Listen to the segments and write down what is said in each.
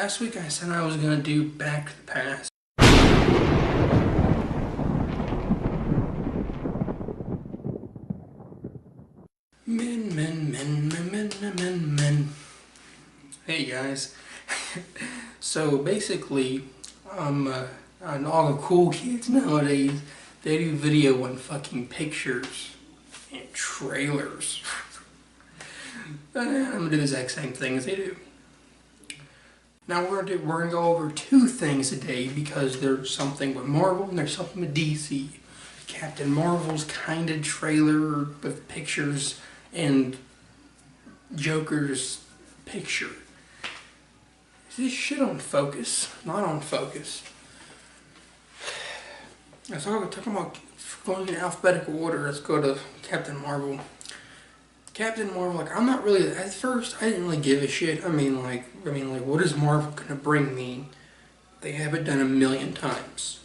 Last week I said I was gonna do Back to the Past. Men. Hey guys. So basically, and all the cool kids nowadays, they do video on fucking pictures and trailers. I'm gonna do the exact same thing as they do. Now we're gonna go over two things today because there's something with Marvel and there's something with DC. Captain Marvel's kind of trailer with pictures and Joker's picture. Is this shit on focus? Not on focus. So talking about going in alphabetical order, let's go to Captain Marvel. Captain Marvel, like, I'm not really, at first I didn't really give a shit. I mean like what is Marvel gonna bring me? They have it done a million times.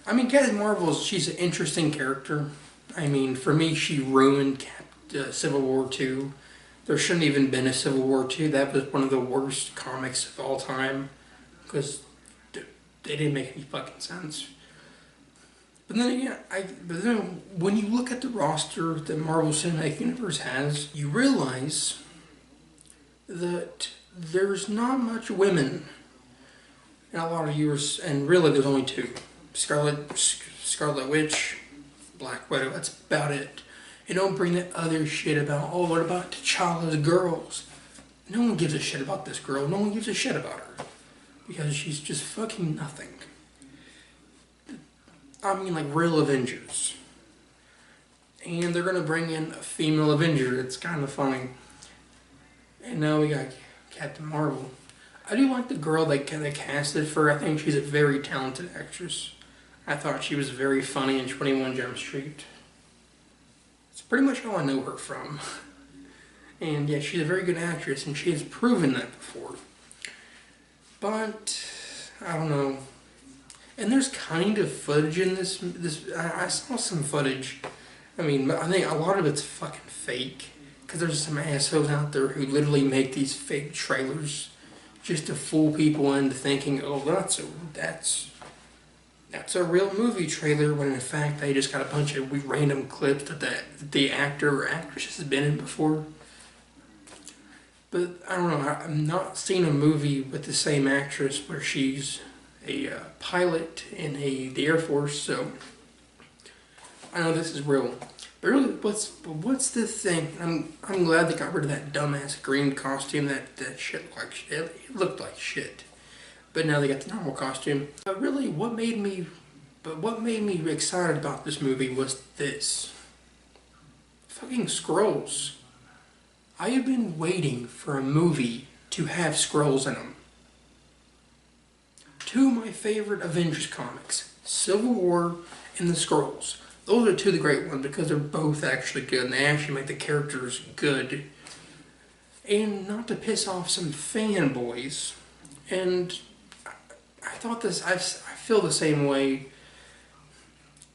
I mean, Captain Marvel, she's an interesting character. I mean, for me, she ruined Civil War II. There shouldn't even been a Civil War II. That was one of the worst comics of all time because they didn't make any fucking sense. But then again, when you look at the roster that Marvel Cinematic Universe has, you realize that there's not much women in a lot of years, and really there's only two. Scarlet Witch, Black Widow, that's about it. And don't bring that other shit about, oh, what about T'Challa's girls? No one gives a shit about this girl. No one gives a shit about her. Because she's just fucking nothing. I mean, like, real Avengers. And they're gonna bring in a female Avenger. It's kind of funny. And now we got Captain Marvel. I do like the girl they casted for her. I think she's a very talented actress. I thought she was very funny in 21 Jump Street. It's pretty much all I know her from. And yeah, she's a very good actress, and she has proven that before. But I don't know. And there's kind of footage in this. I saw some footage. I mean, I think a lot of it's fucking fake. Because there's some assholes out there who literally make these fake trailers just to fool people into thinking, oh, that's a real movie trailer, when in fact they just got a bunch of random clips that the actor or actress has been in before. But I don't know, I've not seen a movie with the same actress where she's a pilot in the Air Force, so I know this is real. But really, what's the thing? I'm glad they got rid of that dumbass green costume. That shit looked like shit. It looked like shit. But now they got the normal costume. But really, what made me excited about this movie was this. Fucking Skrulls. I have been waiting for a movie to have Skrulls in them. Two of my favorite Avengers comics, Civil War and the Skrulls. Those are two of the great ones because they're both actually good and they actually make the characters good. And not to piss off some fanboys, and I thought this, I feel the same way.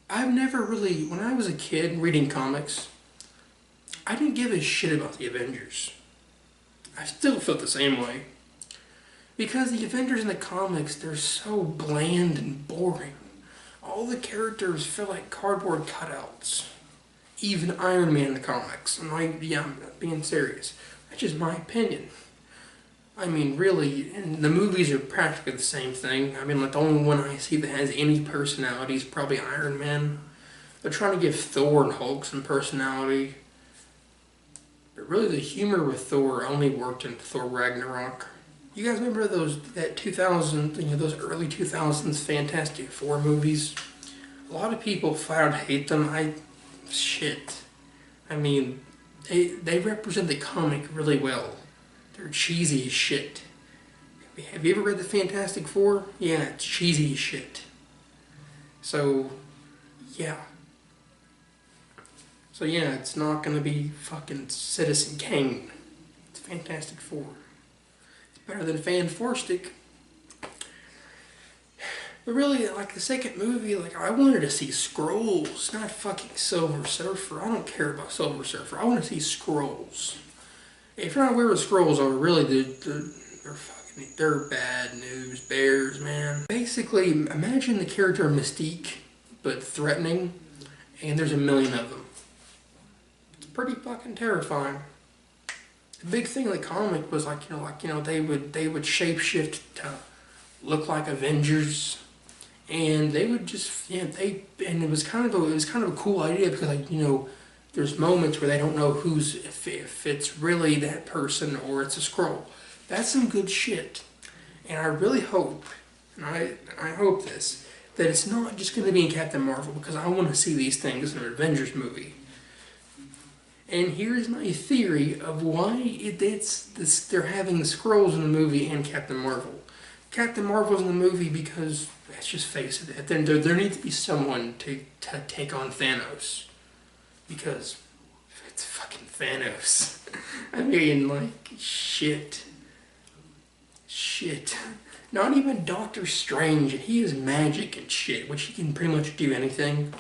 I've never really, when I was a kid reading comics, I didn't give a shit about the Avengers. I still felt the same way. Because the Avengers in the comics, they're so bland and boring. All the characters feel like cardboard cutouts. Even Iron Man in the comics. I'm being serious. That's just my opinion. I mean, really, and the movies are practically the same thing. I mean, like, the only one I see that has any personality is probably Iron Man. They're trying to give Thor and Hulk some personality. But really, the humor with Thor only worked in Thor Ragnarok. You guys remember those those early 2000s Fantastic Four movies? A lot of people flat out hate them. I mean, they represent the comic really well. They're cheesy as shit. Have you ever read the Fantastic Four? Yeah, it's cheesy as shit. So, yeah. So yeah, it's not gonna be fucking Citizen Kane. It's Fantastic Four. Better than Fan Four Stick. But really, like, the second movie, like, I wanted to see Skrulls, not fucking Silver Surfer. I don't care about Silver Surfer. I want to see Skrulls. If you're not aware of Skrulls are, really, they're fucking They're bad news bears, man. Basically, imagine the character Mystique, but threatening, and there's a million of them. It's pretty fucking terrifying. The big thing in the comic was they would shapeshift to look like Avengers, and they would just and it was kind of a cool idea because there's moments where they don't know if it's really that person or it's a scroll. That's some good shit, and I really hope, and I hope that it's not just going to be in Captain Marvel, because I want to see these things in an Avengers movie. And here's my theory of why they're having the Skrulls in the movie and Captain Marvel. Captain Marvel's in the movie because, let's just face it, there needs to be someone to take on Thanos. Because it's fucking Thanos. I mean, like, shit. Not even Doctor Strange, and he has magic and shit, which he can pretty much do anything,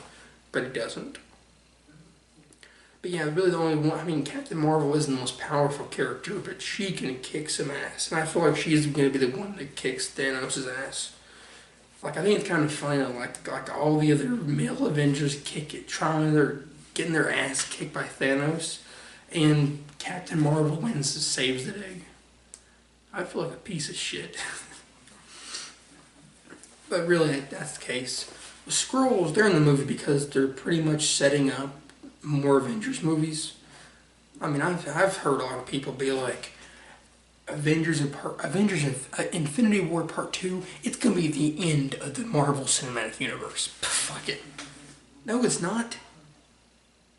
but he doesn't. But yeah, really the only one, I mean, Captain Marvel isn't the most powerful character, but she can kick some ass. And I feel like she's going to be the one that kicks Thanos' ass. Like, I think it's kind of funny, like all the other male Avengers they're getting their ass kicked by Thanos, and Captain Marvel wins and saves the day. I feel like a piece of shit. But really, that's the case. The Skrulls, they're in the movie because they're pretty much setting up more Avengers movies. I mean, I've heard a lot of people be like, Avengers Infinity War Part 2, it's gonna be the end of the Marvel Cinematic Universe. Fuck it. No, it's not.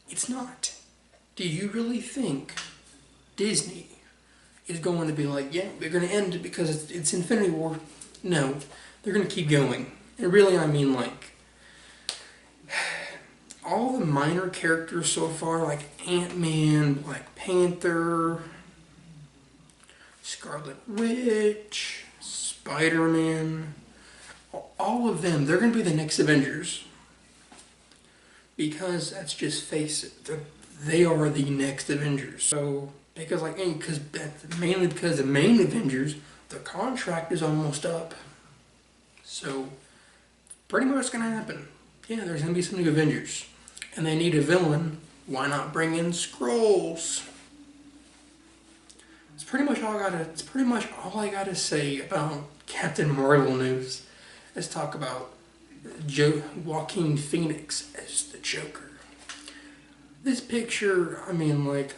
It's not. Do you really think Disney is going to be like, yeah, we're going to end it because it's Infinity War? No, they're going to keep going. And really, I mean, like, all the minor characters so far, like Ant-Man, Black Panther, Scarlet Witch, Spider-Man, all of them, they're going to be the next Avengers. Because, let's just face it, they are the next Avengers. So, mainly because the main Avengers, their contract is almost up. So, pretty much what's going to happen. Yeah, there's going to be some new Avengers. And they need a villain. Why not bring in Skrulls? It's pretty much all I gotta say about Captain Marvel news. Let's talk about Joaquin Phoenix as the Joker. This picture, I mean, like,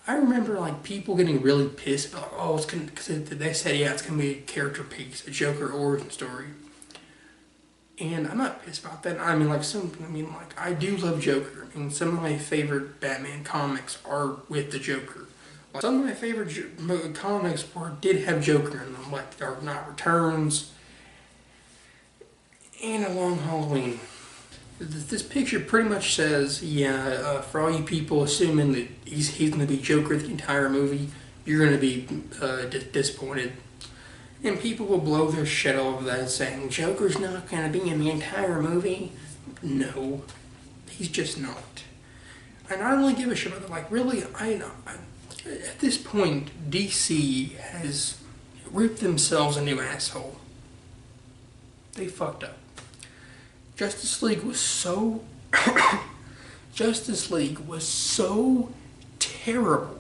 I remember like people getting really pissed about, oh, because they said, yeah, it's gonna be a character piece, a Joker origin story. And I'm not pissed about that. I mean, I do love Joker. I mean, some of my favorite Batman comics are with the Joker. Like, some of my favorite comics did have Joker in them, like Dark Knight Returns and A Long Halloween. This picture pretty much says, yeah, for all you people assuming that he's going to be Joker the entire movie, you're going to be disappointed. And people will blow their shit over that saying, Joker's not going to be in the entire movie. No, he's just not. And I don't really give a shit about that. Like, really, at this point, DC has ripped themselves a new asshole. They fucked up. Justice League was so terrible.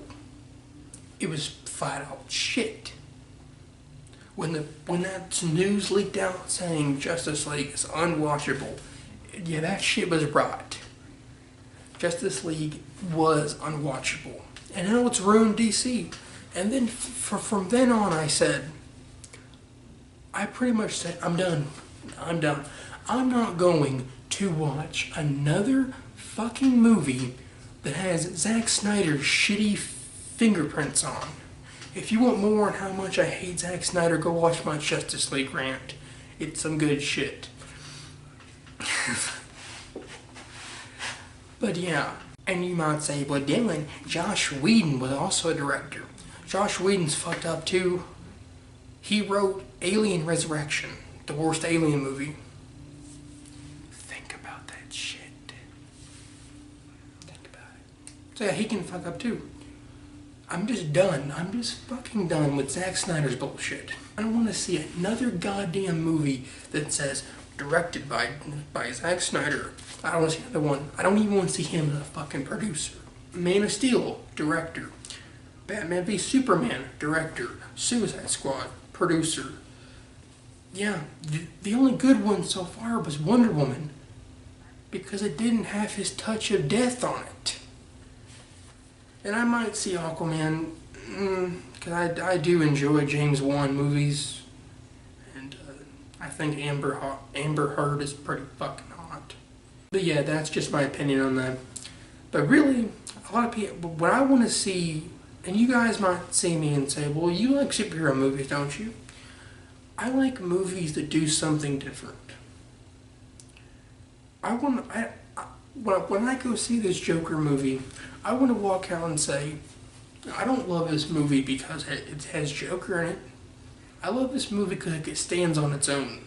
It was flat out shit. When that news leaked out saying Justice League is unwatchable, yeah, that shit was right. Justice League was unwatchable. And now it's ruined DC. And then from then on I pretty much said, I'm done. I'm not going to watch another fucking movie that has Zack Snyder's shitty fingerprints on. If you want more on how much I hate Zack Snyder, go watch my Justice League rant. It's some good shit. But yeah, and you might say, well, Dylan, Josh Whedon was also a director. Josh Whedon's fucked up too. He wrote Alien Resurrection, the worst Alien movie. Think about that shit. Think about it. So yeah, he can fuck up too. I'm just done. I'm just fucking done with Zack Snyder's bullshit. I don't want to see another goddamn movie that says directed by Zack Snyder. I don't want to see another one. I don't even want to see him as a fucking producer. Man of Steel, director. Batman v Superman, director. Suicide Squad, producer. Yeah, the only good one so far was Wonder Woman, because it didn't have his touch of death on it. And I might see Aquaman, because I do enjoy James Wan movies, and I think Amber Heard is pretty fucking hot. But yeah, that's just my opinion on that. But really, a lot of people, what I want to see, and you guys might see me and say, well, you like superhero movies, don't you? I like movies that do something different. When I go see this Joker movie, I want to walk out and say, I don't love this movie because it has Joker in it. I love this movie because it stands on its own.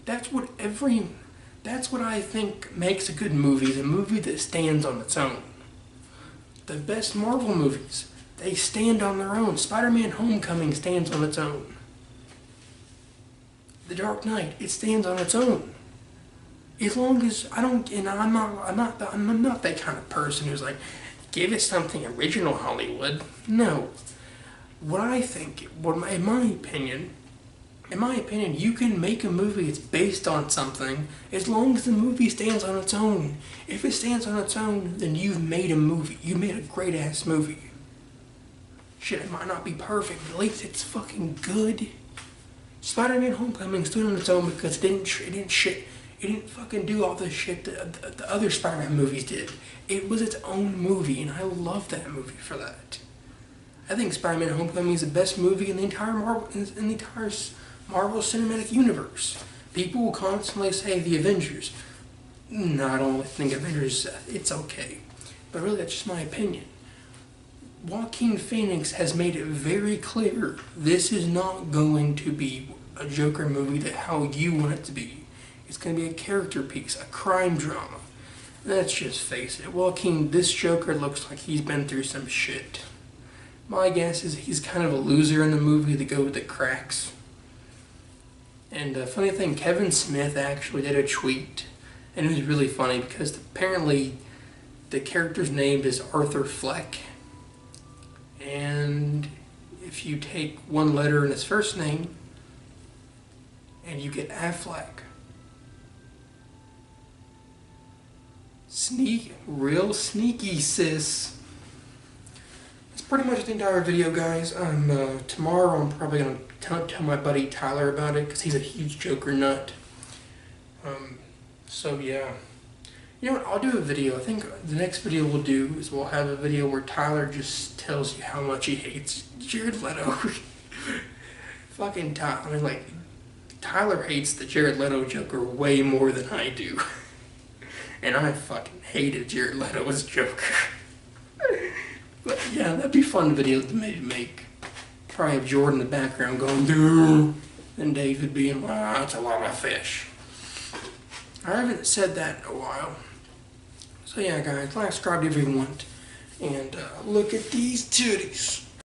That's what I think makes a good movie, is a movie that stands on its own. The best Marvel movies, they stand on their own. Spider-Man Homecoming stands on its own. The Dark Knight, it stands on its own. As long as I'm not that kind of person who's like, give it something original, Hollywood. No. In my opinion, you can make a movie that's based on something as long as the movie stands on its own. If it stands on its own, then you've made a movie. You made a great ass movie. Shit, it might not be perfect, but at least it's fucking good. Spider-Man Homecoming stood on its own because it didn't fucking do all the shit that the other Spider-Man movies did. It was its own movie, and I love that movie for that. I think Spider-Man Homecoming is the best movie in the entire Marvel Cinematic Universe. People will constantly say the Avengers. No, I don't think Avengers, it's okay. But really, that's just my opinion. Joaquin Phoenix has made it very clear this is not going to be a Joker movie that how you want it to be. It's going to be a character piece, a crime drama. Let's just face it, Joaquin, this Joker looks like he's been through some shit. My guess is he's kind of a loser in the movie to go with the cracks. And the funny thing, Kevin Smith actually did a tweet, and it was really funny because apparently the character's name is Arthur Fleck. And if you take one letter in his first name, and you get Affleck. Real sneaky, sis. That's pretty much the entire video, guys. Tomorrow I'm probably going to tell my buddy Tyler about it, because he's a huge Joker nut. So yeah. You know what, I'll do a video. I think the next video we'll do is we'll have a video where Tyler just tells you how much he hates Jared Leto. Fucking Tyler. I mean, like, Tyler hates the Jared Leto Joker way more than I do. And I fucking hated Jared Leto as Joker. But yeah, that'd be a fun video to make. Probably have Jordan in the background going, dude. And David being, wow, that's a lot of fish. I haven't said that in a while. So yeah, guys, like, subscribe if you want. And look at these titties.